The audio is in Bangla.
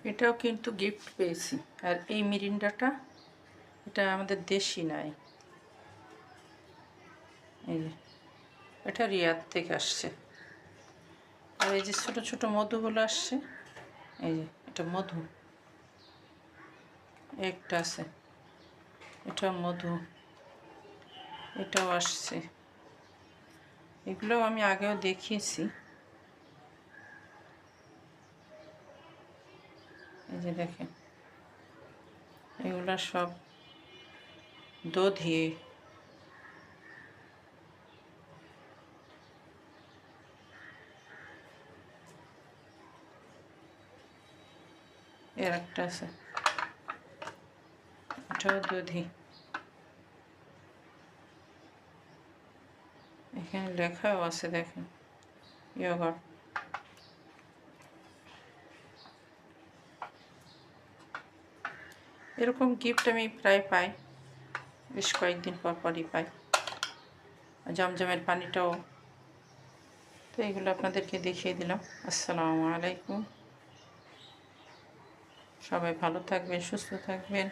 এটাও কিন্তু গিফট পেয়েছি। আর এই মিরিন্ডাটা, এটা আমাদের দেশি নাই, এই যে এটা রিয়াদ থেকে আসছে। আর এই যে ছোটো ছোটো মধুগুলো আসছে, এই যে এটা মধু, একটা আছে, এটা মধু, এটাও আসছে। এগুলোও আমি আগেও দেখিয়েছি। এই যে দেখেন, এগুলো সব দধি। এর একটা আছে, এটাও দধি। এখানে লেখাও আছে দেখেন, ইয়োগার্ট। এরকম গিফট আমি প্রায় পাই, বেশ কয়েকদিন পর পরই পাই। জমজমের পানিটাও। তো এগুলো আপনাদেরকে দেখিয়ে দিলাম। আসসালামু আলাইকুম। সবাই ভালো থাকবেন, সুস্থ থাকবেন।